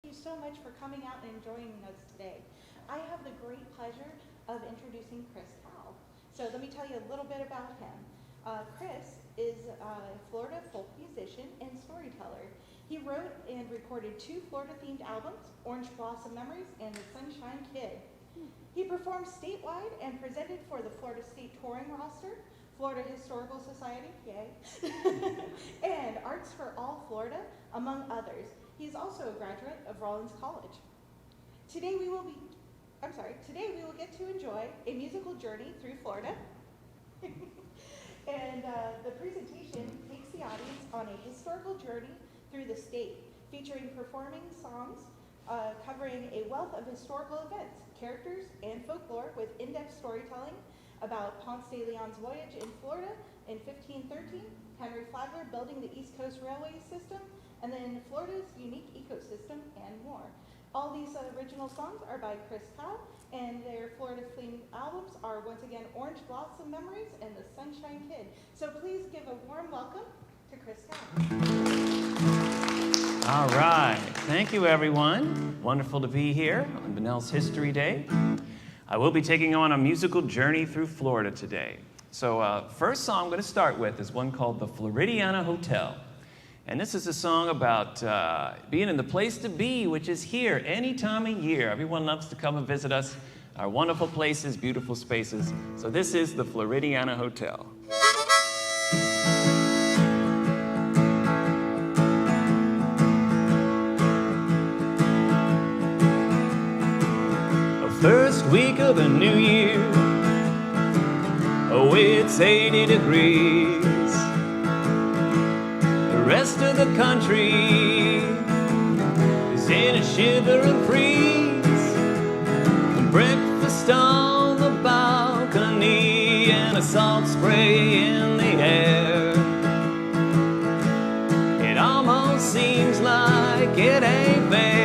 Thank you so much for coming out and joining us today. I have the great pleasure of introducing Kahl. So let me tell you a little bit about him. Chris is a Florida folk musician and storyteller. He wrote and recorded 2 Florida-themed albums, Orange Blossom Memories and The Sunshine Kid. He performed statewide and presented for the Florida State Touring Roster, Florida Historical Society, yay, and Arts for All Florida, among others. He is also a graduate of Rollins College. Today we will get to enjoy a musical journey through Florida. And the presentation takes the audience on a historical journey through the state, featuring performing songs covering a wealth of historical events, characters, and folklore with in-depth storytelling about Ponce de Leon's voyage in Florida in 1513, Henry Flagler building the East Coast Railway system, and then Florida's unique ecosystem, and more. All these original songs are by Kahl, and their Florida-themed albums are once again Orange Blossom Memories and The Sunshine Kid. So please give a warm welcome to Kahl. All right, thank you everyone. Wonderful to be here on Bunnell's History Day. I will be taking on a musical journey through Florida today. So first song I'm going to start with is one called The Floridiana Hotel. And this is a song about being in the place to be, which is here any time of year. Everyone loves to come and visit us, our wonderful places, beautiful spaces. So this is the Floridiana Hotel. The first week of the new year, oh, it's 80 degrees. The rest of the country is in a shivering freeze. Breakfast on the balcony and a salt spray in the air. It almost seems like it ain't fair.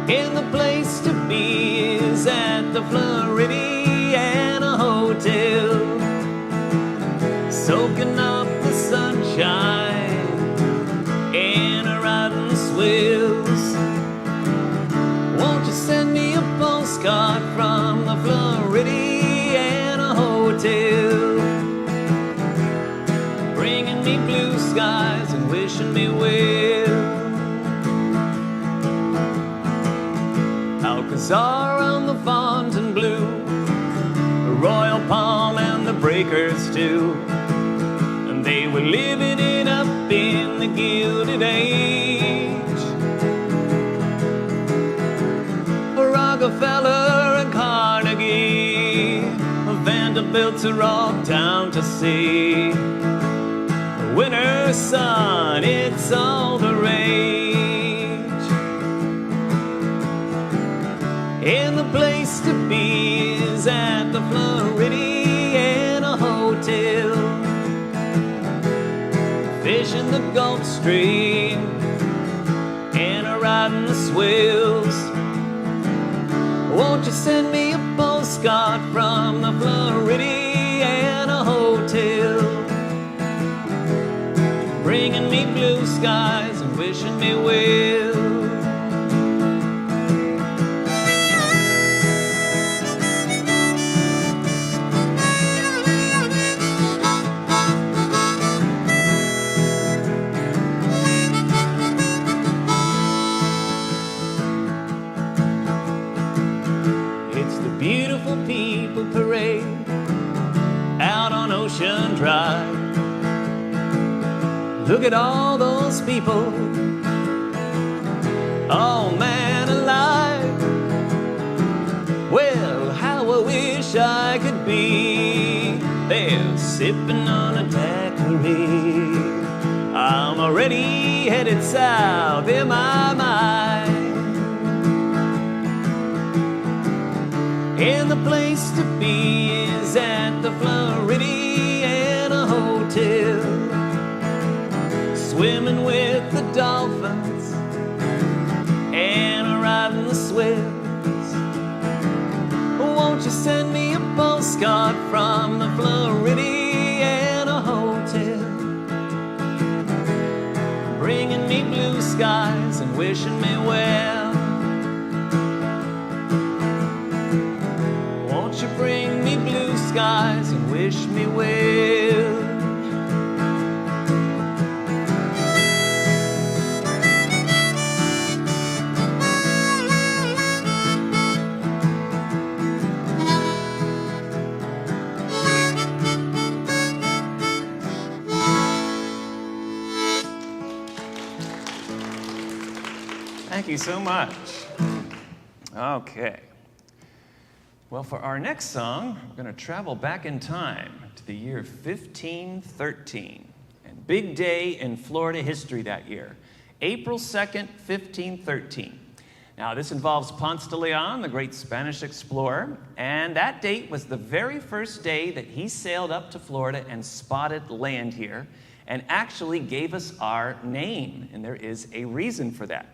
And the place to be is at the Floridiana Hotel, soaking up the sunshine and riding the swells. Won't you send me a postcard from the Floridiana Hotel, bringing me blue skies and wishing me well? Alcazar on the Fontainebleau, the Royal Palm and the Breakers too. And they were living it up in the Gilded Age. Rockefeller and Carnegie, Vanderbilt's are all down to see. Winter sun, it's all the rage. And the place to be is at the Floridiana Hotel, fishing the Gulf Stream and riding the swells. Won't you send me a postcard from the Floridiana Hotel, bringing me blue skies and wishing me well? Beautiful people parade out on Ocean Drive. Look at all those people, oh man alive. Well, how I wish I could be there sipping on a daiquiri. I'm already headed south in my mind. And the place to be is at the Floridiana Hotel, swimming with the dolphins and riding the swells. Won't you send me a postcard from the Floridiana Hotel, bringing me blue skies and wishing me well. Won't you bring me blue skies and wish me well? Thank you so much. Okay. Well, for our next song, we're going to travel back in time to the year 1513. And big day in Florida history that year, April 2nd, 1513. Now, this involves Ponce de Leon, the great Spanish explorer, and that date was the very first day that he sailed up to Florida and spotted land here, and actually gave us our name, and there is a reason for that.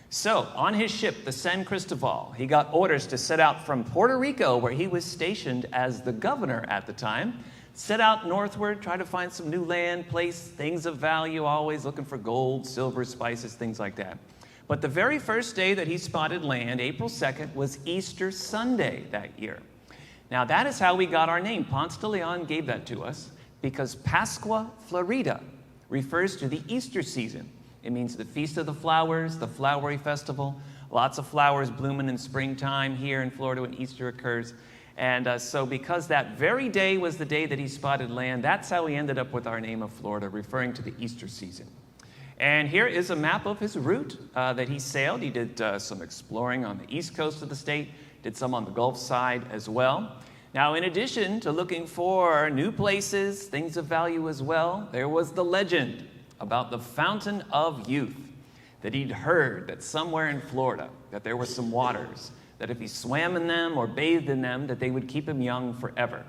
So, on his ship, the San Cristobal, he got orders to set out from Puerto Rico, where he was stationed as the governor at the time, set out northward, try to find some new land, place, things of value, always looking for gold, silver, spices, things like that. But the very first day that he spotted land, April 2nd, was Easter Sunday that year. Now, that is how we got our name. Ponce de Leon gave that to us because Pascua Florida refers to the Easter season. It means the Feast of the Flowers, the flowery festival. Lots of flowers blooming in springtime here in Florida when Easter occurs. And so because that very day was the day that he spotted land, that's how we ended up with our name of Florida, referring to the Easter season. And here is a map of his route that he sailed. He did some exploring on the east coast of the state, did some on the Gulf side as well. Now, in addition to looking for new places, things of value as well, there was the legend about the fountain of youth, that he'd heard that somewhere in Florida that there were some waters, that if he swam in them or bathed in them, that they would keep him young forever.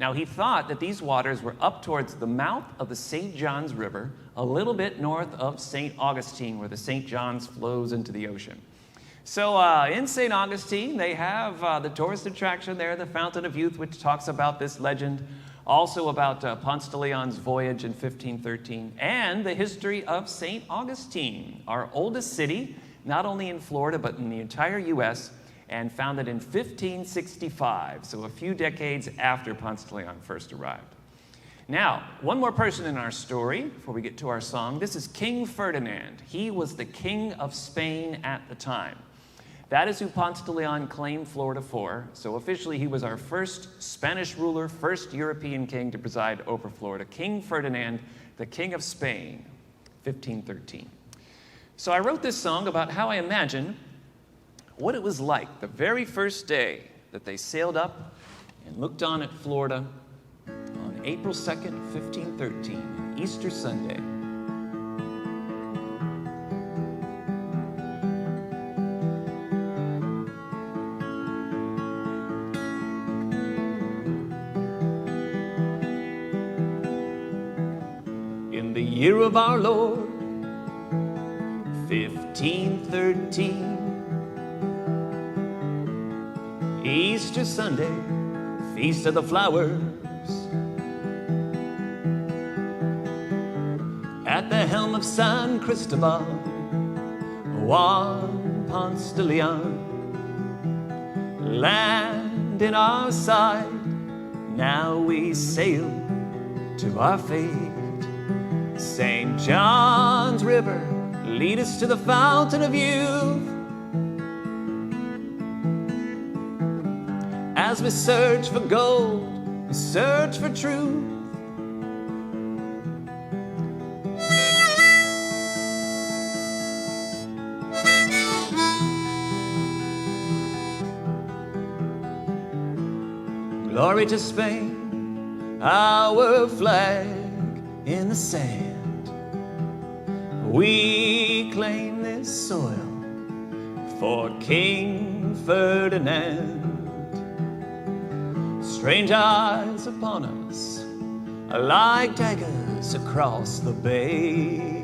Now, he thought that these waters were up towards the mouth of the St. Johns River, a little bit north of St. Augustine, where the St. Johns flows into the ocean. So in St. Augustine, they have the tourist attraction there, the Fountain of Youth, which talks about this legend, also about Ponce de Leon's voyage in 1513, and the history of St. Augustine, our oldest city, not only in Florida, but in the entire U.S., and founded in 1565, so a few decades after Ponce de Leon first arrived. Now, one more person in our story before we get to our song. This is King Ferdinand. He was the king of Spain at the time. That is who Ponce de Leon claimed Florida for. So officially, he was our first Spanish ruler, first European king to preside over Florida. King Ferdinand, the King of Spain, 1513. So I wrote this song about how I imagine what it was like the very first day that they sailed up and looked on at Florida on April 2nd, 1513, Easter Sunday. In the year of our Lord, 1513, Easter Sunday, Feast of the Flowers, at the helm of San Cristobal, Juan Ponce de Leon, land in our sight, now we sail to our fate. St. John's River, lead us to the fountain of youth. As we search for gold, we search for truth. Glory to Spain, our flag in the sand. We claim this soil for King Ferdinand. Strange eyes upon us like daggers across the bay.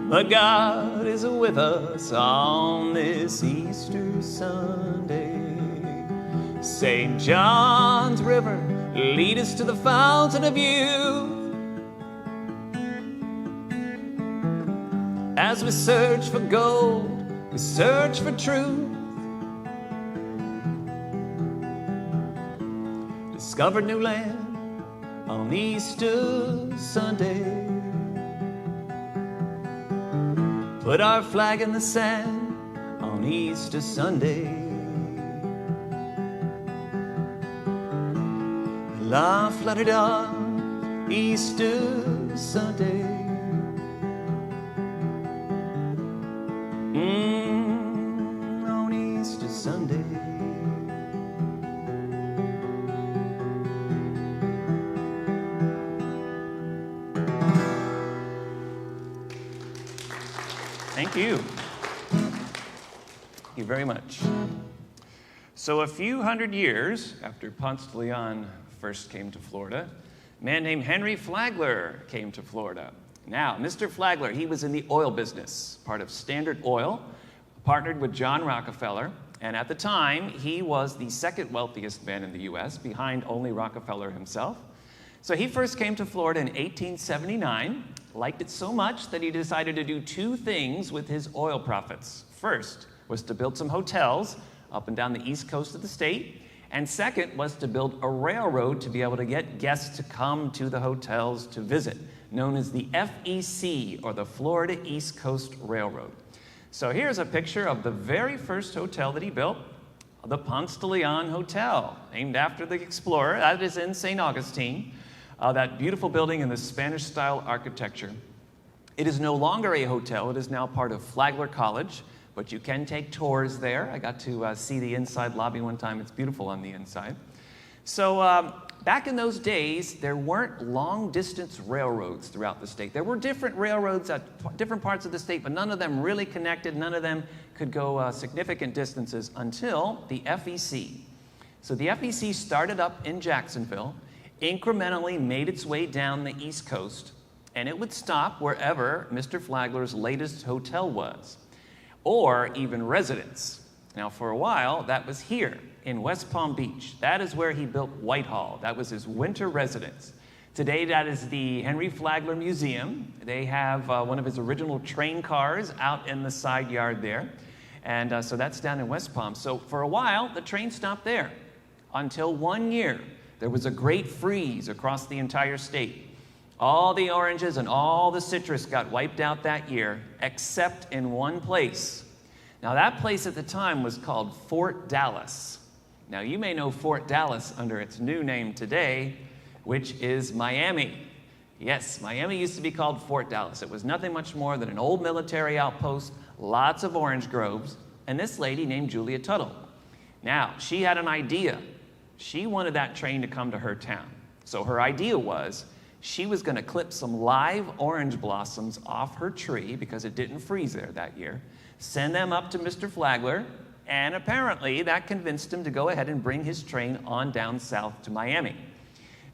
But God is with us on this Easter Sunday. St. John's River, lead us to the fountain of youth. As we search for gold, we search for truth. Discovered new land on Easter Sunday. Put our flag in the sand on Easter Sunday. La Florida, Easter Sunday. On Easter Sunday. Thank you. Thank you very much. So a few hundred years after Ponce de Leon first came to Florida, a man named Henry Flagler came to Florida. Now, Mr. Flagler, he was in the oil business, part of Standard Oil, partnered with John Rockefeller, and at the time, he was the second wealthiest man in the U.S., behind only Rockefeller himself. So he first came to Florida in 1879, liked it so much that he decided to do two things with his oil profits. First was to build some hotels up and down the east coast of the state, and second was to build a railroad to be able to get guests to come to the hotels to visit, known as the FEC, or the Florida East Coast Railroad. So here's a picture of the very first hotel that he built, the Ponce de Leon Hotel, named after the explorer. That is in St. Augustine, that beautiful building in the Spanish-style architecture. It is no longer a hotel. It is now part of Flagler College, but you can take tours there. I got to see the inside lobby one time. It's beautiful on the inside. So back in those days, there weren't long-distance railroads throughout the state. There were different railroads at different parts of the state, but none of them really connected. None of them could go significant distances until the FEC. So the FEC started up in Jacksonville, incrementally made its way down the East Coast, and it would stop wherever Mr. Flagler's latest hotel was, or even residence. Now, for a while, that was here in West Palm Beach. That is where he built Whitehall. That was his winter residence. Today, that is the Henry Flagler Museum. They have one of his original train cars out in the side yard there. And so that's down in West Palm. So for a while, the train stopped there until one year. There was a great freeze across the entire state. All the oranges and all the citrus got wiped out that year, except in one place. Now, that place at the time was called Fort Dallas. Now, you may know Fort Dallas under its new name today, which is Miami. Yes, Miami used to be called Fort Dallas. It was nothing much more than an old military outpost, lots of orange groves, and this lady named Julia Tuttle. Now, she had an idea. She wanted that train to come to her town. So her idea was she was going to clip some live orange blossoms off her tree because it didn't freeze there that year, send them up to Mr. Flagler, and apparently that convinced him to go ahead and bring his train on down south to Miami.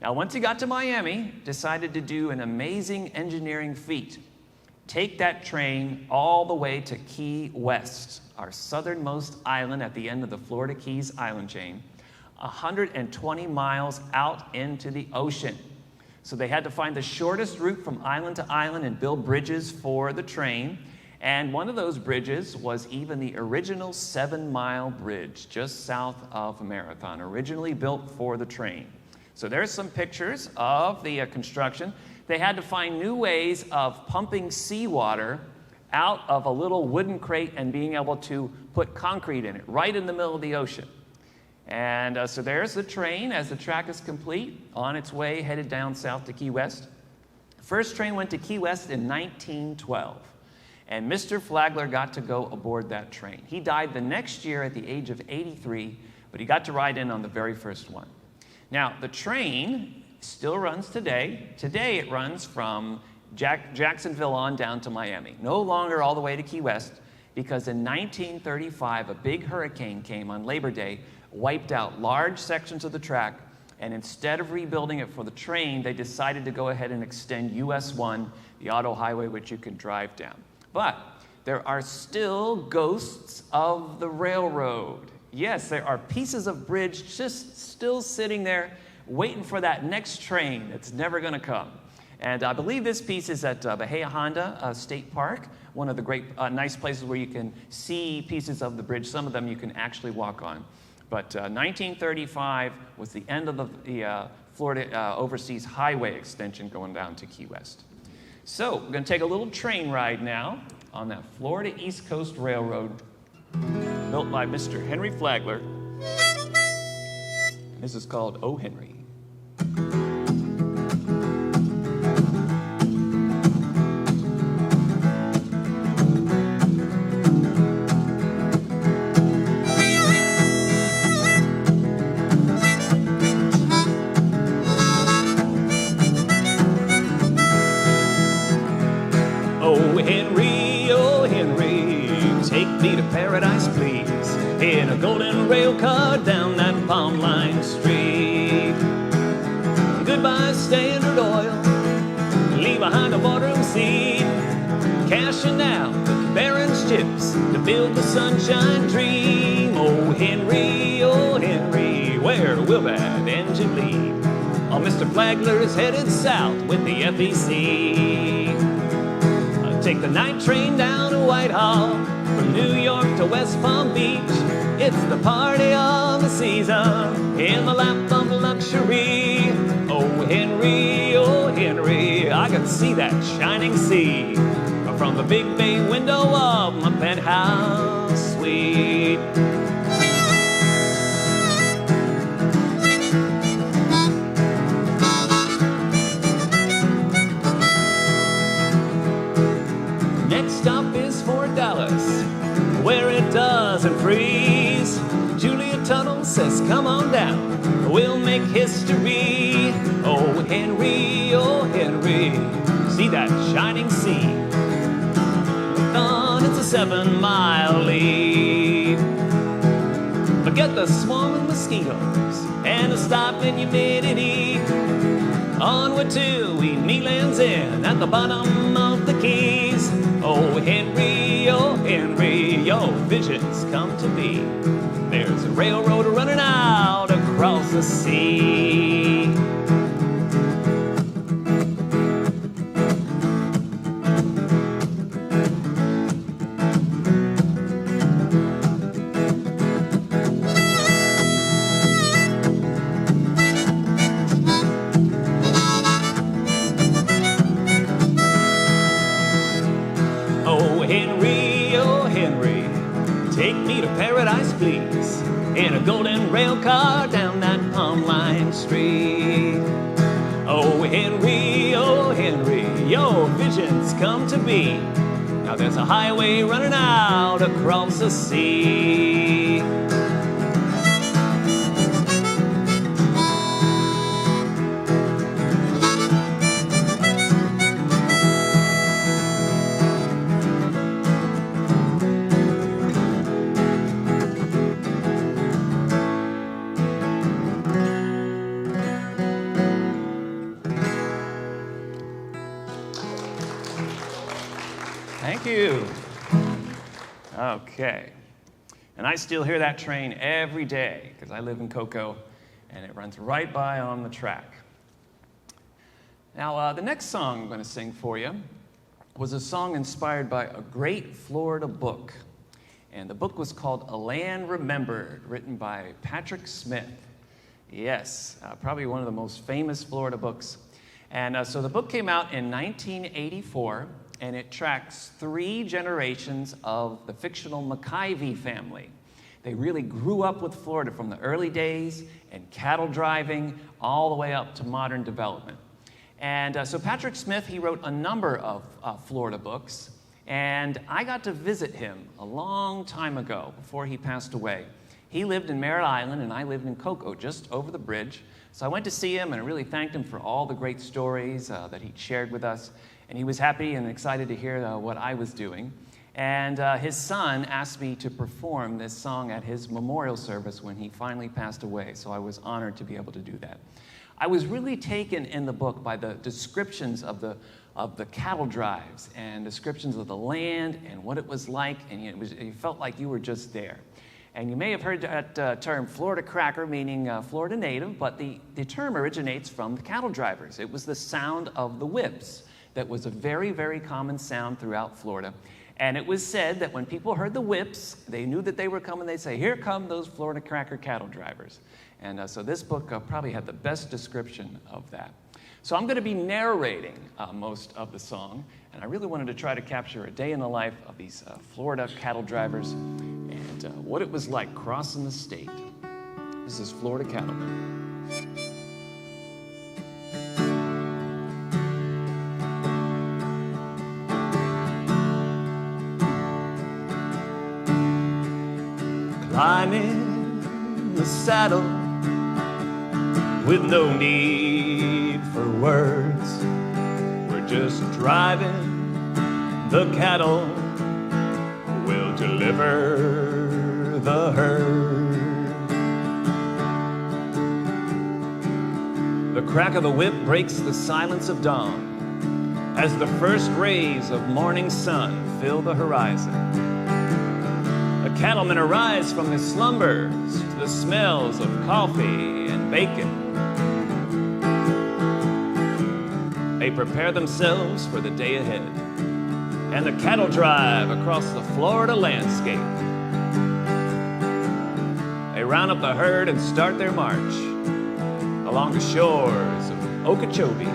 Now, once he got to Miami, decided to do an amazing engineering feat. Take that train all the way to Key West, our southernmost island at the end of the Florida Keys island chain, 120 miles out into the ocean. So they had to find the shortest route from island to island and build bridges for the train. And one of those bridges was even the original 7-mile bridge just south of Marathon, originally built for the train. So there's some pictures of the construction. They had to find new ways of pumping seawater out of a little wooden crate and being able to put concrete in it right in the middle of the ocean. And so there's the train as the track is complete, on its way headed down south to Key West. First train went to Key West in 1912. And Mr. Flagler got to go aboard that train. He died the next year at the age of 83, but he got to ride in on the very first one. Now, the train still runs today. Today it runs from Jacksonville on down to Miami. No longer all the way to Key West, because in 1935, a big hurricane came on Labor Day, wiped out large sections of the track, and instead of rebuilding it for the train, they decided to go ahead and extend US 1, the auto highway which you can drive down. But there are still ghosts of the railroad. Yes, there are pieces of bridge just still sitting there waiting for that next train that's never going to come. And I believe this piece is at Bahia Honda State Park, one of the great, nice places where you can see pieces of the bridge. Some of them you can actually walk on. But 1935 was the end of the Florida Overseas Highway extension going down to Key West. So we're going to take a little train ride now on that Florida East Coast Railroad built by Mr. Henry Flagler. This is called O. Henry. Oh Henry, take me to paradise, please, in a golden rail car down that Palm Line Street. Goodbye Standard Oil, leave behind a boardroom seat, cashing out the Baron's chips to build the sunshine dream. Oh Henry, where will that engine lead? Oh, Mr. Flagler's headed south with the FEC. Take the night train down to Whitehall, from New York to West Palm Beach. It's the party of the season, in the lap of luxury. Oh Henry, I can see that shining sea from the big bay window of my penthouse suite. Stop is for Dallas, where it doesn't freeze. Julia Tuttle says, come on down, we'll make history. Oh Henry, see that shining sea. On it's a 7-mile lead. Forget the swarm of mosquitoes and the stopping humidity. Onward till we meet-lands in at the bottom of the Keys. Oh Henry, your visions come to me. There's a railroad running out across the sea. Oh Henry, take me to paradise, please, in a golden rail car down that Palm Line Street. Oh Henry, your visions come to be. Now there's a highway running out across the sea. Thank you. Okay. And I still hear that train every day because I live in Cocoa and it runs right by on the track. Now, the next song I'm going to sing for you was a song inspired by a great Florida book. And the book was called A Land Remembered, written by Patrick Smith. Yes, probably one of the most famous Florida books. And so the book came out in 1984. And it tracks 3 generations of the fictional McIvy family. They really grew up with Florida from the early days and cattle driving all the way up to modern development. And so Patrick Smith, he wrote a number of Florida books, and I got to visit him a long time ago before he passed away. He lived in Merritt Island, and I lived in Cocoa, just over the bridge. So I went to see him, and I really thanked him for all the great stories that he shared with us. And he was happy and excited to hear what I was doing. And his son asked me to perform this song at his memorial service when he finally passed away. So I was honored to be able to do that. I was really taken in the book by the descriptions of the cattle drives and descriptions of the land and what it was like. And you felt like you were just there. And you may have heard that term Florida cracker, meaning Florida native, but the term originates from the cattle drivers. It was the sound of the whips that was a very, very common sound throughout Florida. And it was said that when people heard the whips, they knew that they were coming. They'd say, here come those Florida cracker cattle drivers. And so this book probably had the best description of that. So I'm going to be narrating most of the song, and I really wanted to try to capture a day in the life of these Florida cattle drivers and what it was like crossing the state. This is Florida Cattlemen. Climbing the saddle with no need for words. We're just driving the cattle. We'll deliver the herd. The crack of the whip breaks the silence of dawn as the first rays of morning sun fill the horizon. The cattlemen arise from their slumbers to the smells of coffee and bacon. They prepare themselves for the day ahead, and the cattle drive across the Florida landscape. They round up the herd and start their march along the shores of Okeechobee.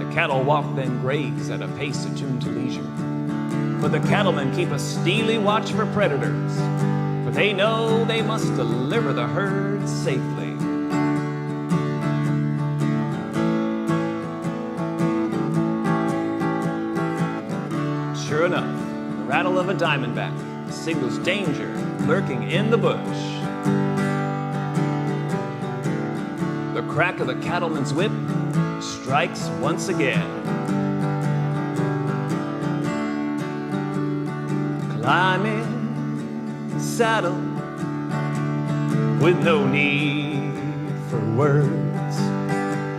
The cattle walk then graze at a pace attuned to leisure. But the cattlemen keep a steely watch for predators, for they know they must deliver the herd safely. Sure enough, the rattle of a diamondback signals danger lurking in the bush. The crack of the cattleman's whip strikes once again. Climbing the saddle with no need for words.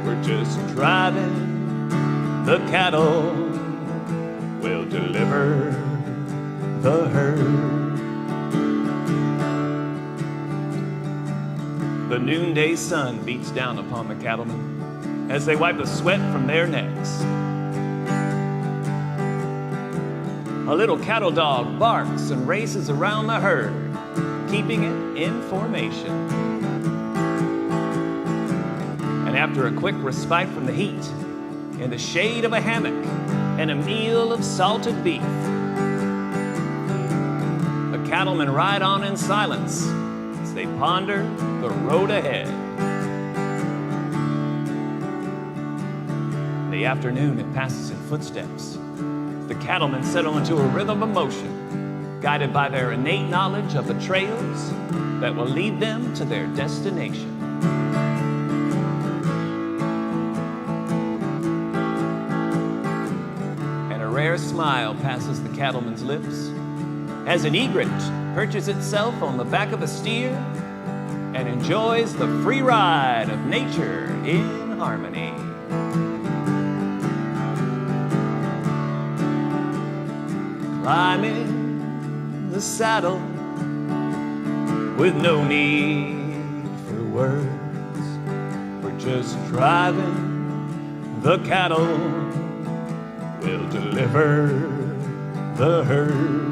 We're just driving the cattle. We'll deliver the herd. The noonday sun beats down upon the cattlemen as they wipe the sweat from their necks. A little cattle dog barks and races around the herd, keeping it in formation. And after a quick respite from the heat, in the shade of a hammock and a meal of salted beef, the cattlemen ride on in silence as they ponder the road ahead. In the afternoon, it passes in footsteps. The cattlemen settle into a rhythm of motion, guided by their innate knowledge of the trails that will lead them to their destination. And a rare smile passes the cattleman's lips as an egret perches itself on the back of a steer and enjoys the free ride of nature in harmony. Climbing the saddle with no need for words. We're just driving the cattle. We'll deliver the herd.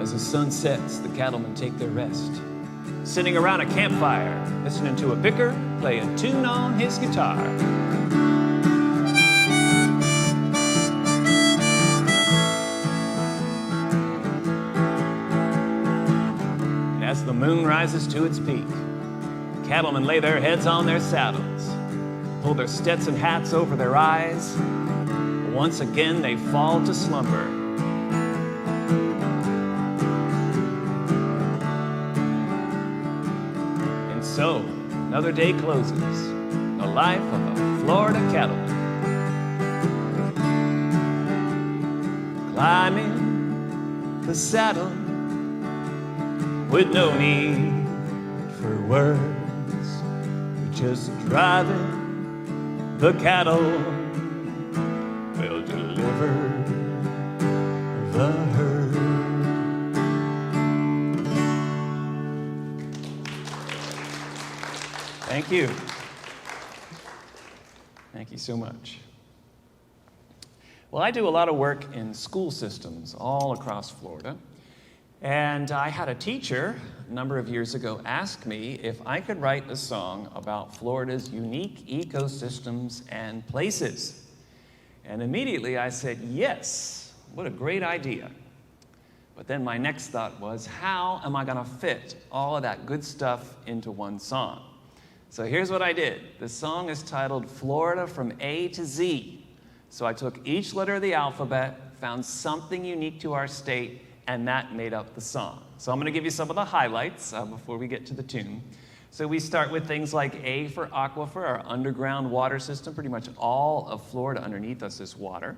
As the sun sets, the cattlemen take their rest, sitting around a campfire, listening to a picker play a tune on his guitar. As the moon rises to its peak, cattlemen lay their heads on their saddles, pull their Stetson hats over their eyes. Once again, they fall to slumber. And so, another day closes, the life of a Florida cattleman. Climbing the saddle with no need for words. We're just driving the cattle. We'll deliver the herd. Thank you. Thank you so much. Well, I do a lot of work in school systems all across Florida. And I had a teacher a number of years ago ask me if I could write a song about Florida's unique ecosystems and places. And immediately I said, yes, what a great idea. But then my next thought was, how am I going to fit all of that good stuff into one song? So here's what I did. The song is titled Florida from A to Z. So I took each letter of the alphabet, found something unique to our state, and that made up the song. So I'm going to give you some of the highlights before we get to the tune. So we start with things like A for aquifer, our underground water system. Pretty much all of Florida underneath us is water.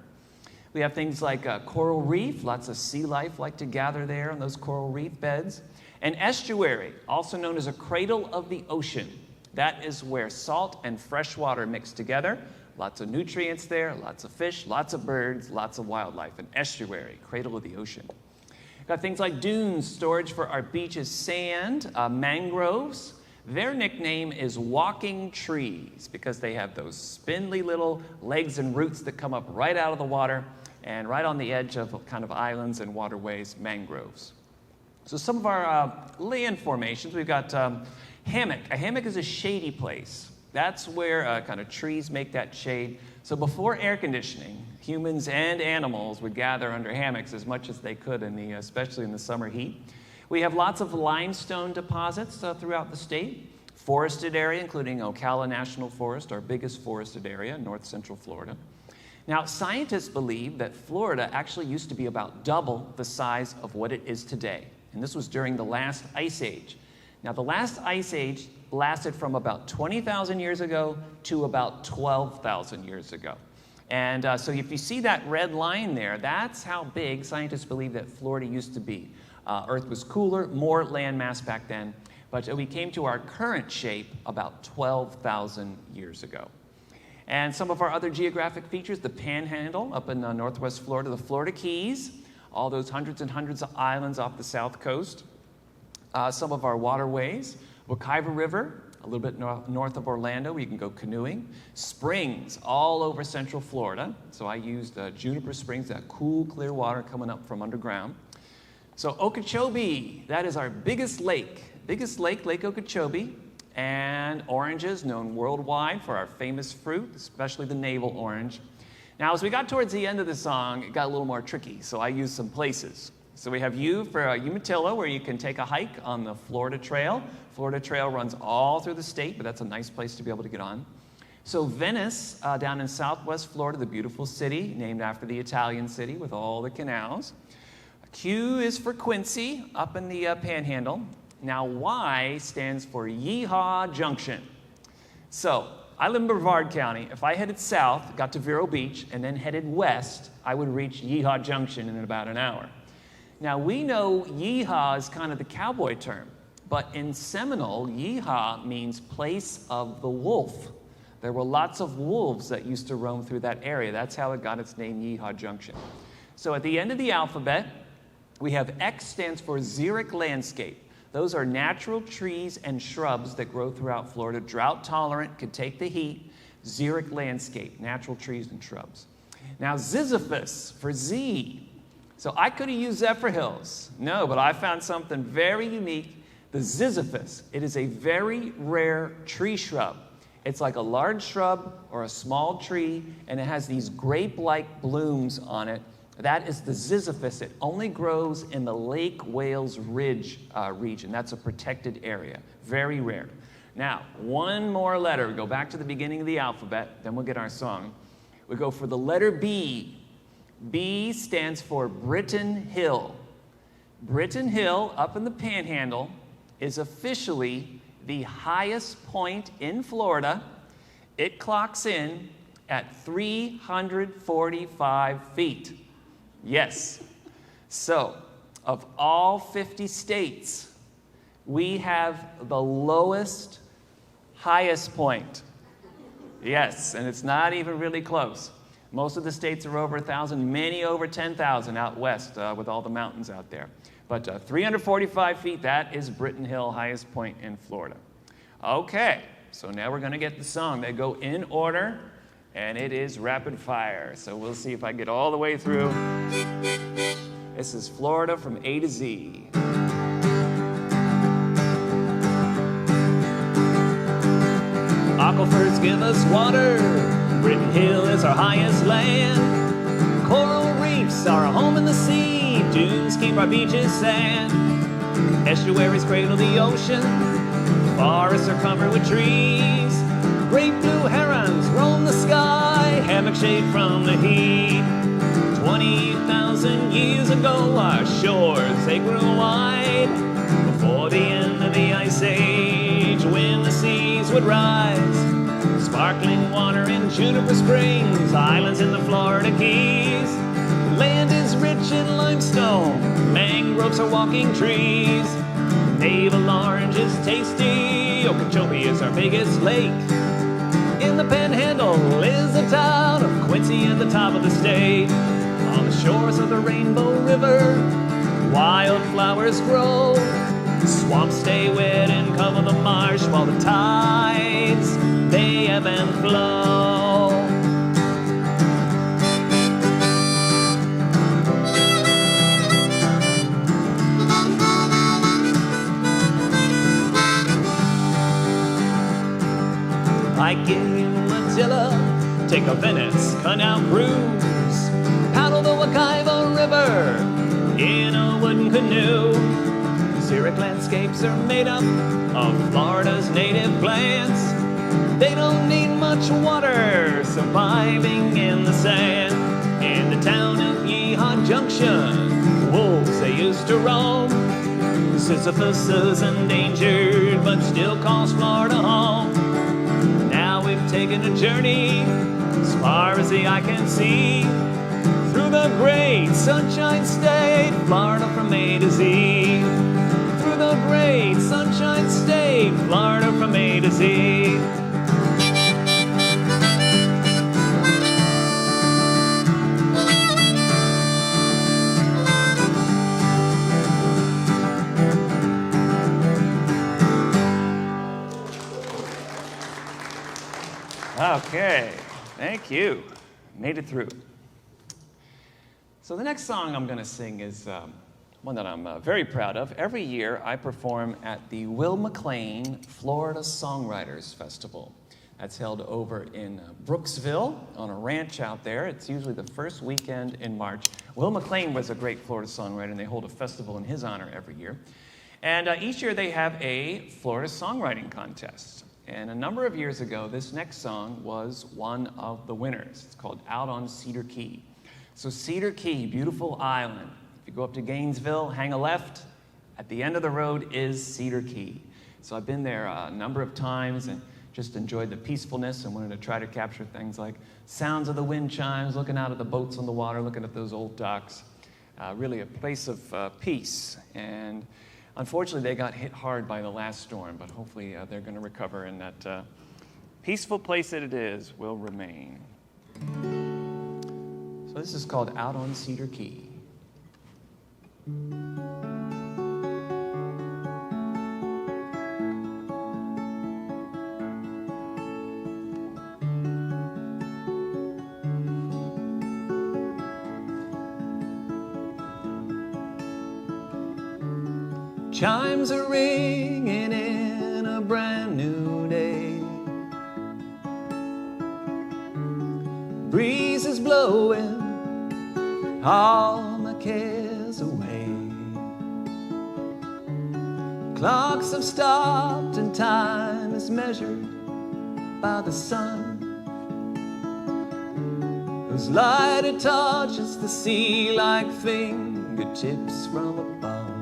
We have things like coral reef. Lots of sea life like to gather there on those coral reef beds. An estuary, also known as a cradle of the ocean. That is where salt and fresh water mix together. Lots of nutrients there, lots of fish, lots of birds, lots of wildlife. An estuary, cradle of the ocean. Got things like dunes, storage for our beaches, sand, mangroves. Their nickname is walking trees because they have those spindly little legs and roots that come up right out of the water and right on the edge of kind of islands and waterways, mangroves. So some of our land formations, we've got hammock. A hammock is a shady place. That's where kind of trees make that shade. So before air conditioning, humans and animals would gather under hammocks as much as they could, especially in the summer heat. We have lots of limestone deposits throughout the state. Forested area, including Ocala National Forest, our biggest forested area, north central Florida. Now, scientists believe that Florida actually used to be about double the size of what it is today. And this was during the last ice age. Now, the last ice age lasted from about 20,000 years ago to about 12,000 years ago. And so if you see that red line there, that's how big scientists believe that Florida used to be. Earth was cooler, more land mass back then, but we came to our current shape about 12,000 years ago. And some of our other geographic features, the Panhandle up in northwest Florida, the Florida Keys, all those hundreds and hundreds of islands off the south coast. Some of our waterways, Wekiva River, a little bit north of Orlando, where you can go canoeing. Springs all over central Florida. So I used Juniper Springs, that cool, clear water coming up from underground. So Okeechobee, that is our biggest lake. Lake Okeechobee. And oranges, known worldwide for our famous fruit, especially the navel orange. Now, as we got towards the end of the song, it got a little more tricky, so I used some places. So we have U for Umatilla, where you can take a hike on the Florida Trail. Florida Trail runs all through the state, but that's a nice place to be able to get on. So Venice, down in southwest Florida, the beautiful city, named after the Italian city with all the canals. Q is for Quincy, up in the Panhandle. Now, Y stands for Yeehaw Junction. So, I live in Brevard County. If I headed south, got to Vero Beach, and then headed west, I would reach Yeehaw Junction in about an hour. Now, we know yeehaw is kind of the cowboy term, but in Seminole, yeehaw means place of the wolf. There were lots of wolves that used to roam through that area. That's how it got its name, Yeehaw Junction. So at the end of the alphabet, we have X stands for xeric landscape. Those are natural trees and shrubs that grow throughout Florida, drought tolerant, could take the heat. Xeric landscape, natural trees and shrubs. Now, Ziziphus for Z. So I could have used Zephyrhills. No, but I found something very unique, the Ziziphus. It is a very rare tree shrub. It's like a large shrub or a small tree, and it has these grape-like blooms on it. That is the Ziziphus. It only grows in the Lake Wales Ridge region. That's a protected area. Very rare. Now, one more letter. We go back to the beginning of the alphabet, then we'll get our song. We go for the letter B. B stands for Britton Hill. Britton Hill, up in the Panhandle, is officially the highest point in Florida. It clocks in at 345 feet. Yes. So, of all 50 states, we have the lowest, highest point. Yes, and it's not even really close. Most of the states are over 1,000, many over 10,000 out west with all the mountains out there. But 345 feet, that is Britton Hill, highest point in Florida. Okay, so now we're going to get the song. They go in order, and it is rapid fire. So we'll see if I get all the way through. This is Florida from A to Z. Aquifers give us water. Britton Hill is our highest land. Coral reefs are a home in the sea. Dunes keep our beaches sand. Estuaries cradle the ocean. Forests are covered with trees. Great blue herons roam the sky. Hammock shade from the heat. 20,000 years ago, our shores, they grew wide. Before the end of the Ice Age, when the seas would rise. Sparkling water in Juniper Springs, islands in the Florida Keys. Land is rich in limestone, mangroves are walking trees. Navel orange is tasty, Okeechobee is our biggest lake. In the Panhandle is the town of Quincy at the top of the state. On the shores of the Rainbow River, wildflowers grow. Swamps stay wet and cover the marsh while the tides, they ebb and flow. Like in Manila, take a Venice canal cruise. Paddle the Wekiva River in a wooden canoe. Xeric landscapes are made up of Florida's native plants. They don't need much water, surviving in the sand. In the town of Yeehaw Junction, wolves they used to roam. Sisyphus is endangered, but still calls Florida home. Now we've taken a journey as far as the eye can see, through the great Sunshine State, Florida from A to Z. Through the great Sunshine State, Florida from A to Z. Okay, thank you. Made it through. So the next song I'm going to sing is one that I'm very proud of. Every year I perform at the Will McLean Florida Songwriters Festival. That's held over in Brooksville on a ranch out there. It's usually the first weekend in March. Will McLean was a great Florida songwriter, and they hold a festival in his honor every year. And each year they have a Florida songwriting contest. And a number of years ago, this next song was one of the winners. It's called Out on Cedar Key. So Cedar Key, beautiful island. If you go up to Gainesville, hang a left. At the end of the road is Cedar Key. So I've been there a number of times and just enjoyed the peacefulness and wanted to try to capture things like sounds of the wind chimes, looking out at the boats on the water, looking at those old docks. Really a place of peace. And unfortunately, they got hit hard by the last storm, but hopefully they're going to recover, and that peaceful place that it is will remain. So this is called Out on Cedar Key. Chimes are ringing in a brand new day. Breeze is blowing all my cares away. Clocks have stopped and time is measured by the sun, whose light it touches the sea like fingertips from above.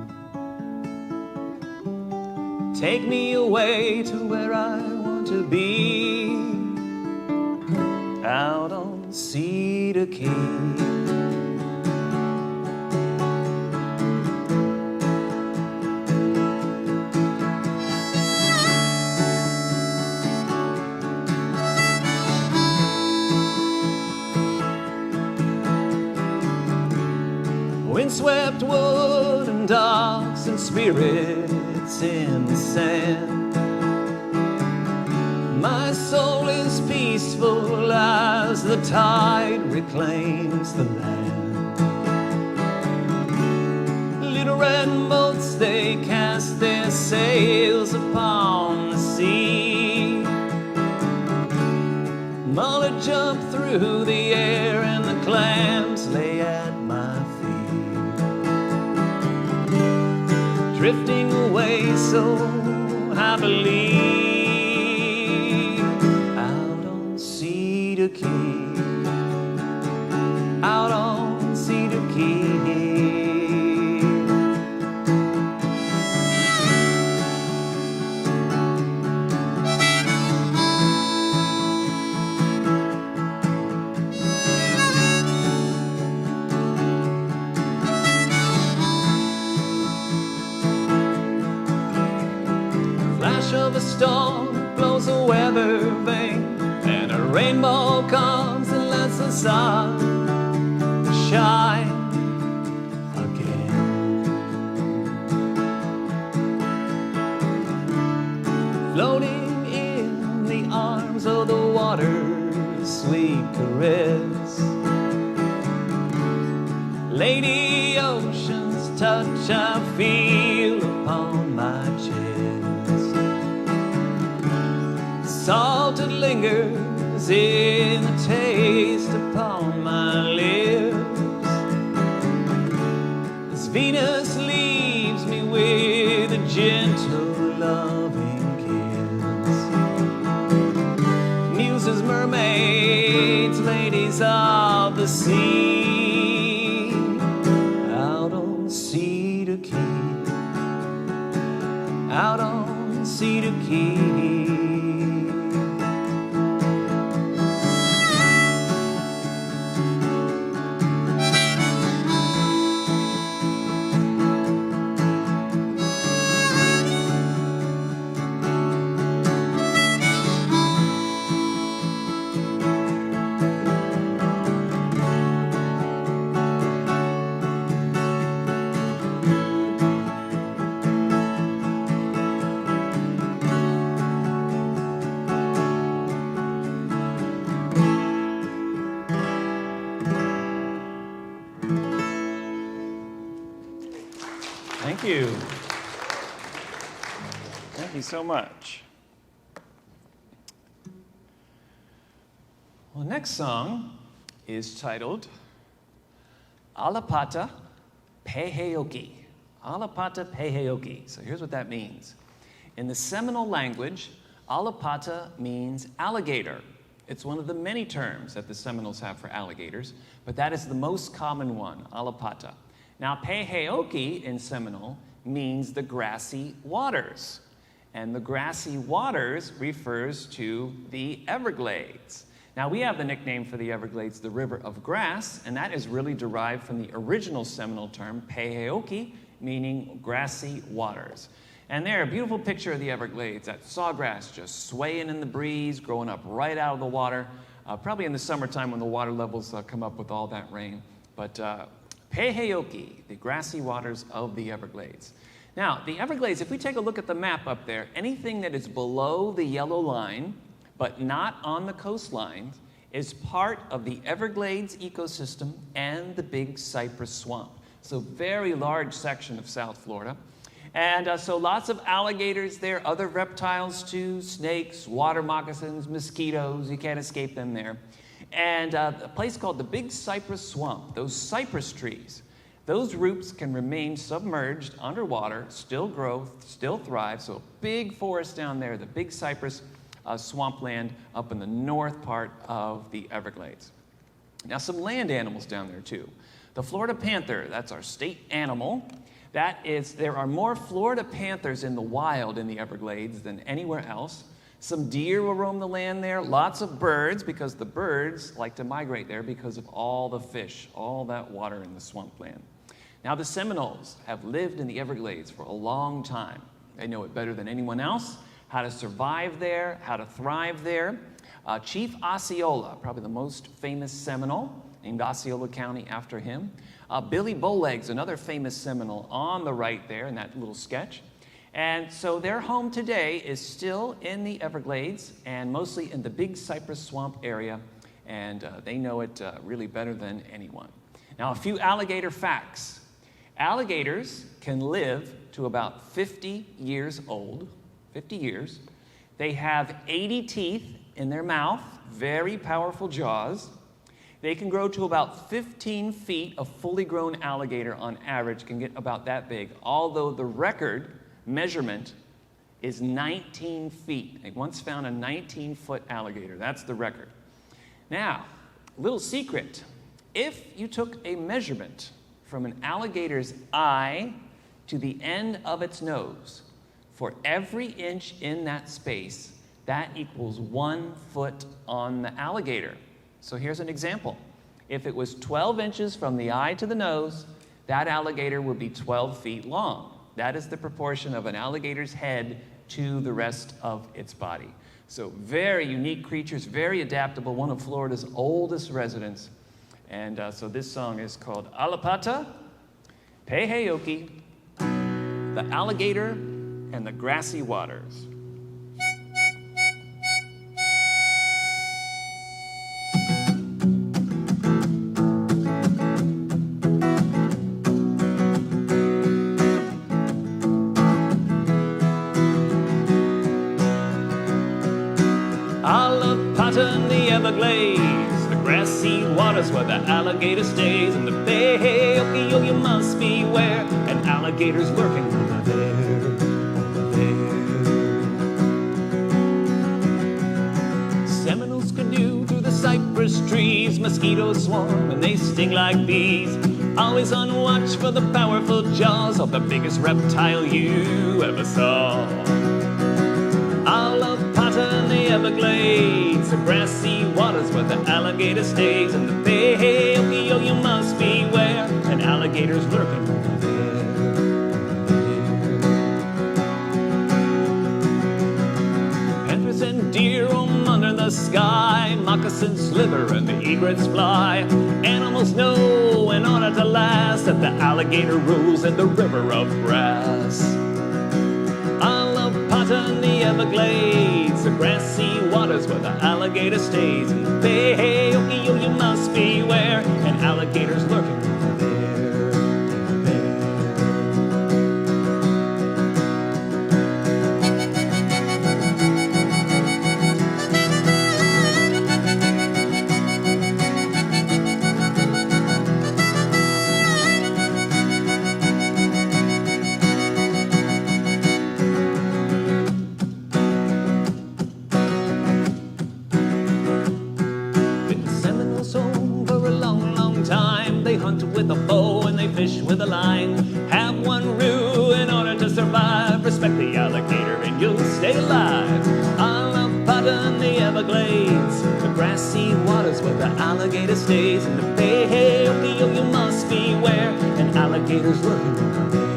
Take me away to where I want to be, out on Cedar Key. windswept wood and dogs and spirits in the sand. My soul is peaceful as the tide reclaims the land. Little red boats, they cast their sails upon the sea. Mullet jump through the air and the clams lay at my feet. Drifting away so happily out on Cedar Key, out on Cedar Key. Of a storm blows a weather vane, and a rainbow comes and lets the sun shine again. Floating in the arms of the water's sweet caress, Lady Ocean's touch I feel upon my chest. Salt that lingers in the taste upon my lips, as Venus leaves me with a gentle loving kiss. Muses, mermaids, ladies of the sea, out on Cedar Key, out on Cedar Key. Thank you. Thank you so much. Well, next song is titled Alapata Peheoki. Alapata Peheoki. So here's what that means. In the Seminole language, Alapata means alligator. It's one of the many terms that the Seminoles have for alligators, but that is the most common one, Alapata. Now, Peheoki in Seminole means the grassy waters. And the grassy waters refers to the Everglades. Now, we have the nickname for the Everglades, the River of Grass, and that is really derived from the original Seminole term, Peheoki, meaning grassy waters. And there, a beautiful picture of the Everglades, that sawgrass just swaying in the breeze, growing up right out of the water, probably in the summertime when the water levels come up with all that rain. But Peheoki, the grassy waters of the Everglades. Now, the Everglades, if we take a look at the map up there, anything that is below the yellow line, but not on the coastline, is part of the Everglades ecosystem and the Big Cypress Swamp. So very large section of South Florida. And so lots of alligators there, other reptiles too, snakes, water moccasins, mosquitoes, you can't escape them there. And a place called the Big Cypress Swamp, those cypress trees, those roots can remain submerged underwater, still grow, still thrive. So a big forest down there, the Big Cypress swampland up in the north part of the Everglades. Now some land animals down there too. The Florida panther, that's our state animal. There are more Florida panthers in the wild in the Everglades than anywhere else. Some deer will roam the land there, lots of birds, because the birds like to migrate there because of all the fish, all that water in the swampland. Now the Seminoles have lived in the Everglades for a long time. They know it better than anyone else, how to survive there, how to thrive there. Chief Osceola, probably the most famous Seminole, named Osceola County after him. Billy Bowlegs, another famous Seminole on the right there in that little sketch. And so their home today is still in the Everglades and mostly in the Big Cypress Swamp area, and they know it really better than anyone. Now, a few alligator facts. Alligators can live to about 50 years old, 50 years. They have 80 teeth in their mouth, very powerful jaws. They can grow to about 15 feet. A fully grown alligator on average can get about that big, although the record measurement is 19 feet. They once found a 19-foot alligator. That's the record. Now, little secret. If you took a measurement from an alligator's eye to the end of its nose, for every inch in that space, that equals 1 foot on the alligator. So here's an example. If it was 12 inches from the eye to the nose, that alligator would be 12 feet long. That is the proportion of an alligator's head to the rest of its body. So very unique creatures, very adaptable, one of Florida's oldest residents. And so this song is called Alapata, Peheoki, the Alligator and the Grassy Waters. Alapata in the Everglades, the grassy waters where the alligator stays. In the bay, oh, you must beware, an alligator's lurking over there, over there. Seminoles canoe through the cypress trees, mosquitoes swarm and they sting like bees. Always on watch for the powerful jaws of the biggest reptile you ever saw. Alapata in the Everglades, the grassy waters where the alligator stays. In the bay, oh, you must beware, an alligator's lurking over there. Panthers and deer roam under the sky, moccasins slither and the egrets fly. Animals know in order to last that the alligator rules in the river of grass. Alapata in the Everglades, the grassy waters where the alligator stays. In the bay, oh, you must beware, an alligator's lurking over there, over there. With a bow and they fish with a line. Have one rule in order to survive: respect the alligator and you'll stay alive. Alapata in the Everglades, the grassy waters where the alligator stays. In the bay, oh, you must beware, an alligator's lurking over there.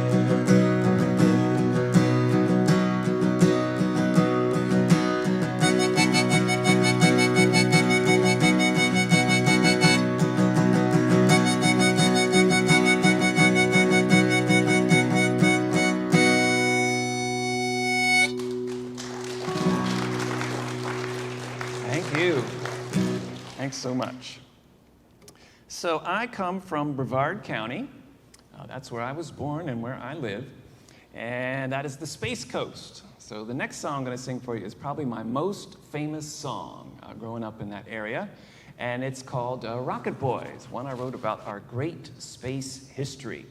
Thanks so much. So I come from Brevard County. That's where I was born and where I live. And that is the Space Coast. So the next song I'm going to sing for you is probably my most famous song growing up in that area. And it's called Rocket Boys, one I wrote about our great space history.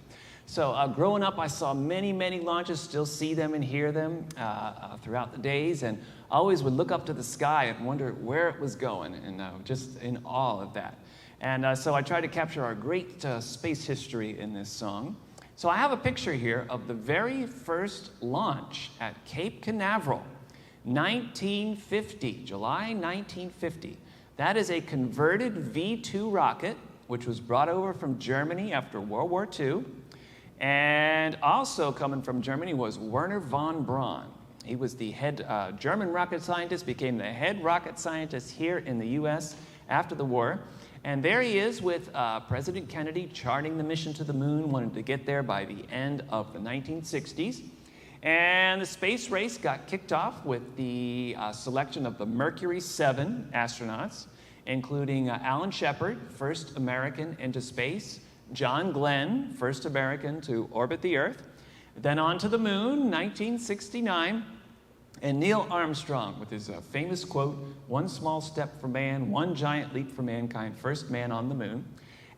So growing up, I saw many, many launches, still see them and hear them throughout the days, and always would look up to the sky and wonder where it was going, and just in awe of that. And so I tried to capture our great space history in this song. So I have a picture here of the very first launch at Cape Canaveral, 1950, July 1950. That is a converted V-2 rocket, which was brought over from Germany after World War II. And also coming from Germany was Wernher von Braun. He was the head German rocket scientist, became the head rocket scientist here in the U.S. after the war. And there he is with President Kennedy charting the mission to the moon, wanted to get there by the end of the 1960s. And the space race got kicked off with the selection of the Mercury 7 astronauts, including Alan Shepard, first American into space, John Glenn, first American to orbit the Earth, then on to the moon, 1969, and Neil Armstrong with his famous quote, "One small step for man, one giant leap for mankind, first man on the moon."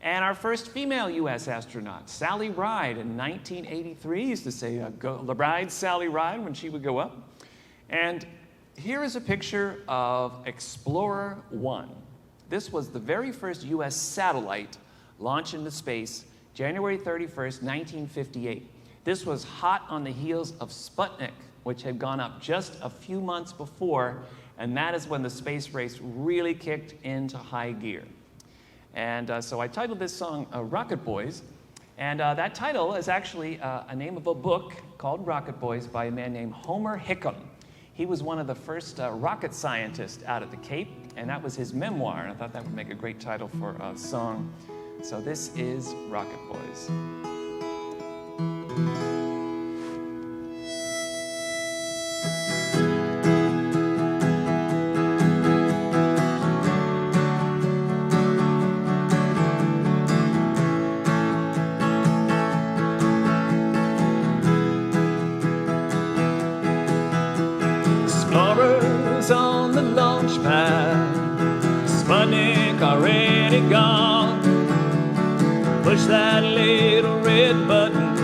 And our first female U.S. astronaut, Sally Ride, in 1983, used to say, "Ride, Sally, ride," when she would go up. And here is a picture of Explorer 1. This was the very first U.S. satellite launched into space, January 31st, 1958. This was hot on the heels of Sputnik, which had gone up just a few months before, and that is when the space race really kicked into high gear. And so I titled this song Rocket Boys, and that title is actually a name of a book called Rocket Boys by a man named Homer Hickam. He was one of the first rocket scientists out at the Cape, and that was his memoir, and I thought that would make a great title for a song. So this is Rocket Boys. Explorers on the launch pad, Sputnik already gone. Push that little red button,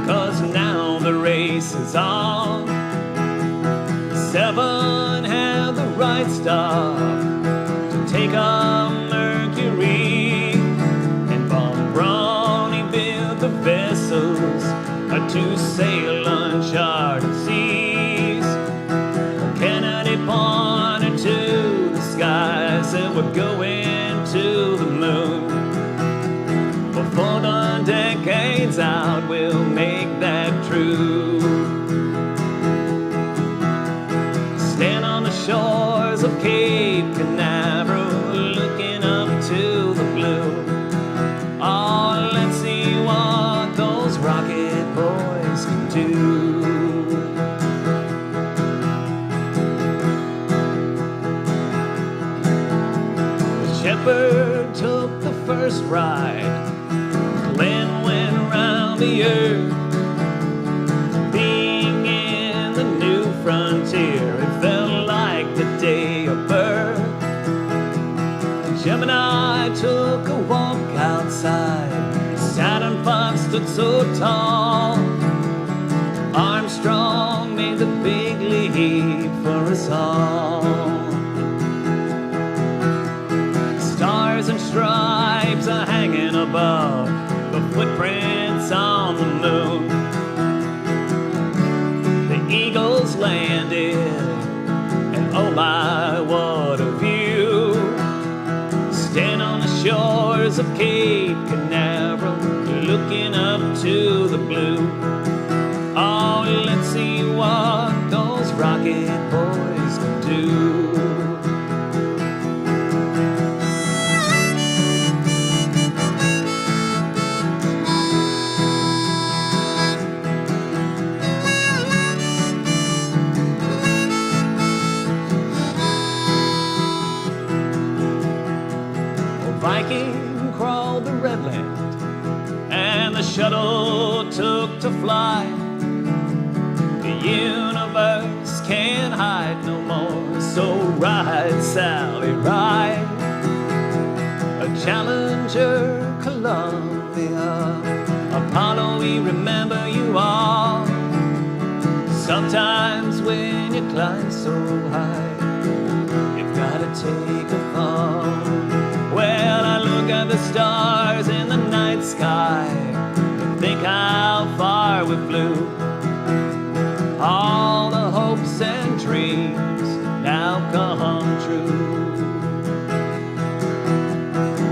'cause now the race is on. 7 had the right stuff to take on Mercury, and Von Braun built the vessels to sail uncharted seas. Kennedy pointed to the sky, said we're going to the moon. Before the decade's out, we'll make that true. Stand on the shores of Cape Canaveral, looking up to the blue. Oh, let's see what those rocket boys can do. Shepard took the first ride, Glenn went around the earth. Being in the new frontier, it felt like the day of birth. Gemini took a walk outside, Saturn V stood so tall. Armstrong made the big leap for us all. Stars and stripes are hanging above the footprints on the moon. The Eagles landed, and oh my, what a view. Stand on the shores of Cape Canaveral, looking up to the blue. Oh, let's see what those rocket boys can do. Viking crawled the red land, and the shuttle took to fly. The universe can't hide no more, so ride, Sally, ride. A Challenger, Columbia, Apollo, we remember you all. Sometimes when you climb so high, you've gotta take a fall. Well, I look at the stars in the night sky and think how far we flew. All the hopes and dreams now come true.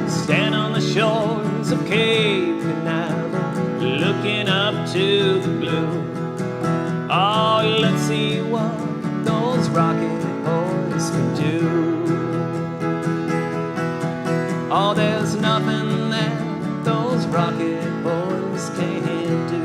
Stand on the shores of Cape Canaveral, looking up to the blue. Oh, let's see what those rocket boys can do. Oh, there's nothing that those rocket boys can't do.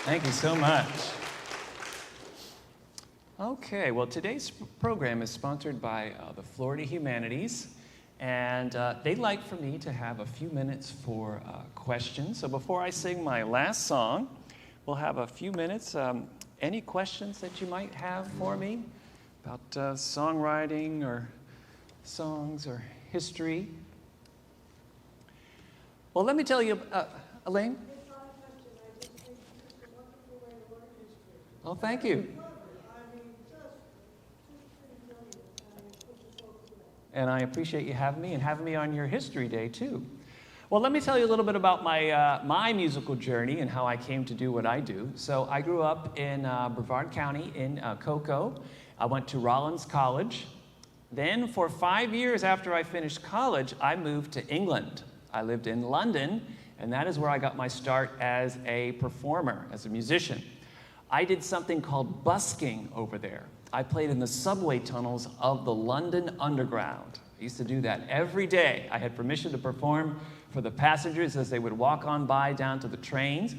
Thank you so much. Okay, well, today's program is sponsored by the Florida Humanities, and they'd like for me to have a few minutes for questions. So before I sing my last song, we'll have a few minutes. Any questions that you might have for me about songwriting or songs or history? Well, let me tell you, Elaine? Oh, thank you. And I appreciate you having me and having me on your History Day, too. Well, let me tell you a little bit about my musical journey and how I came to do what I do. So I grew up in Brevard County in Cocoa. I went to Rollins College. Then for 5 years after I finished college, I moved to England. I lived in London, and that is where I got my start as a performer, as a musician. I did something called busking over there. I played in the subway tunnels of the London Underground. I used to do that every day. I had permission to perform for the passengers as they would walk on by down to the trains.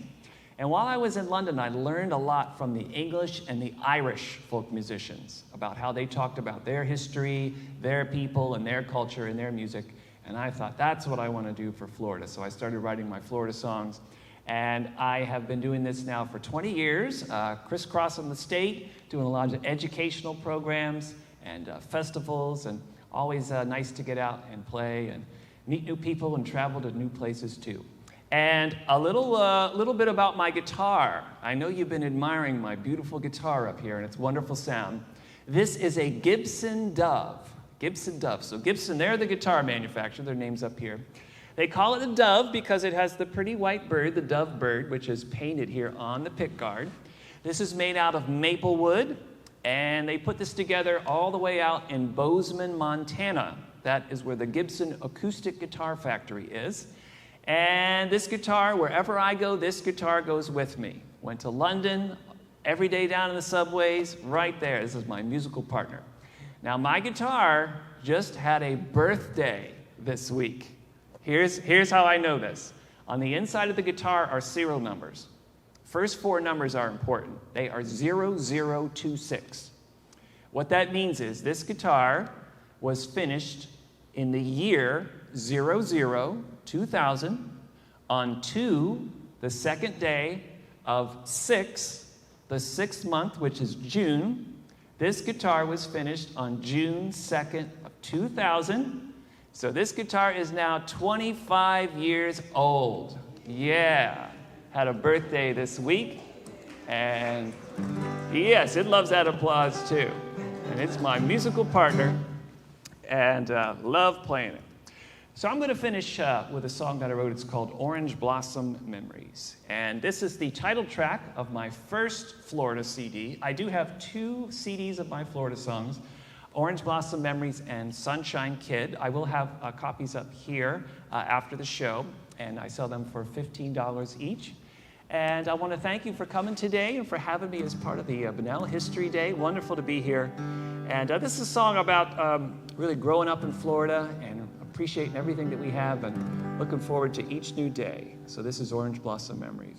And while I was in London, I learned a lot from the English and the Irish folk musicians about how they talked about their history, their people, and their culture and their music. And I thought, that's what I want to do for Florida. So I started writing my Florida songs. And I have been doing this now for 20 years, crisscrossing the state, doing a lot of educational programs and festivals, and always nice to get out and play and meet new people and travel to new places too. And a little bit about my guitar. I know you've been admiring my beautiful guitar up here and its wonderful sound. This is a Gibson Dove. Gibson Dove. So Gibson, they're the guitar manufacturer. Their name's up here. They call it a dove because it has the pretty white bird, the dove bird, which is painted here on the pickguard. This is made out of maple wood, and they put this together all the way out in Bozeman, Montana. That is where the Gibson Acoustic Guitar Factory is. And this guitar, wherever I go, this guitar goes with me. Went to London, every day down in the subways, right there. This is my musical partner. Now, my guitar just had a birthday this week. Here's how I know this. On the inside of the guitar are serial numbers. First four numbers are important. They are 0026. What that means is this guitar was finished in the year 2000 on 2, the second day of 6, the 6th month, which is June. This guitar was finished on June 2nd of 2000. So this guitar is now 25 years old. Yeah, had a birthday this week. And yes, it loves that applause too. And it's my musical partner, and love playing it. So I'm going to finish with a song that I wrote. It's called Orange Blossom Memories. And this is the title track of my first Florida CD. I do have 2 CDs of my Florida songs, Orange Blossom Memories and Sunshine Kid. I will have copies up here after the show, and I sell them for $15 each. And I want to thank you for coming today and for having me as part of the Bunnell History Day. Wonderful to be here. And this is a song about really growing up in Florida and appreciating everything that we have and looking forward to each new day. So this is Orange Blossom Memories.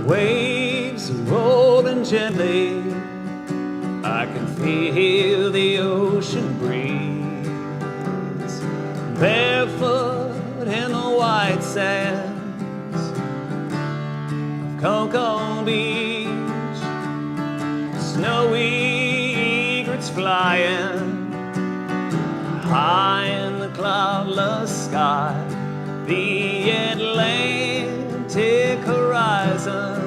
Waves are rolling gently, I can feel the ocean breeze. Barefoot in the white sands of Cocoa Beach, snowy egrets flying high in the cloudless the sky, the Atlantic horizon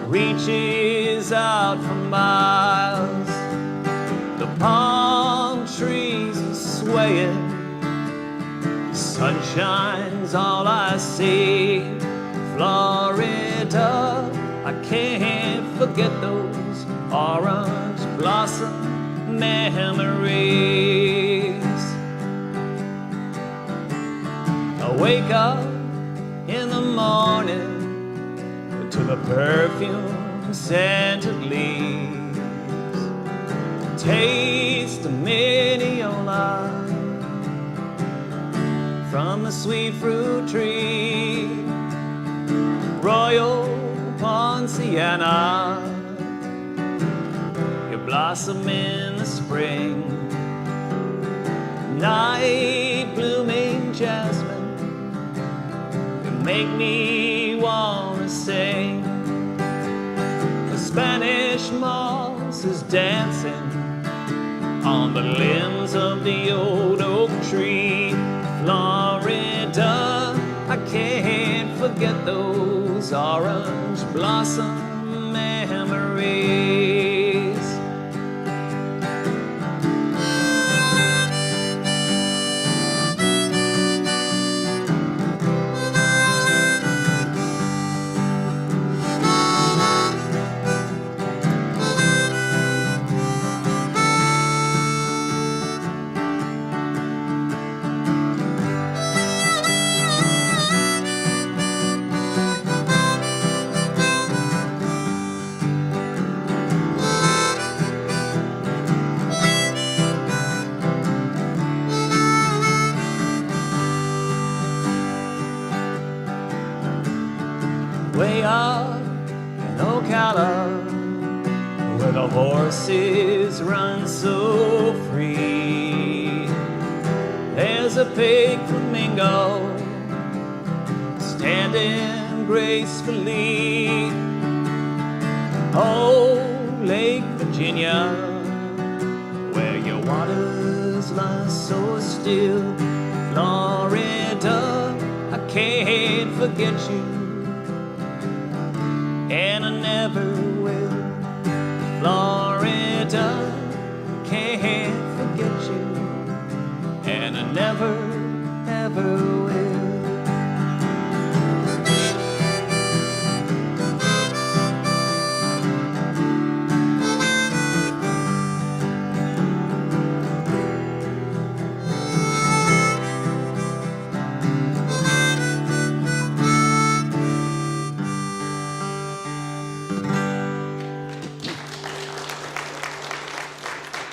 reaches out for miles. The palm trees are swaying, sunshine's all I see. Florida, I can't forget those orange blossom memories. I wake up in the morning to the perfume scented leaves, taste the Mineola from the sweet fruit tree, Royal Ponciana, you blossom in the spring, night blooming jasmine, you make me wanna sing. The Spanish moss is dancing on the limbs of the old oak tree. Florida, I can't forget those orange blossom memories. Way up in Ocala, where the horses run so free, there's a pink flamingo standing gracefully. Oh, Lake Virginia, where your waters lie so still. Florida, I can't forget you, and I never will. Florida, can't forget you, and I never, ever will.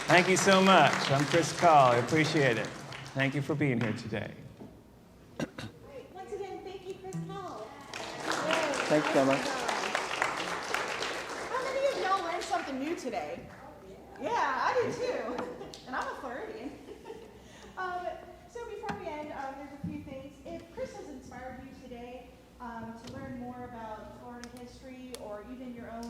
Thank you so much. I'm Chris Kahl. I appreciate it. Thank you for being here today. Once again, thank you, Chris Kahl. Thanks so much. How many of y'all learned something new today? Yeah, I did too. And I'm a Floridian. So before we end, there's a few things. If Chris has inspired you today to learn more about Florida history or even your own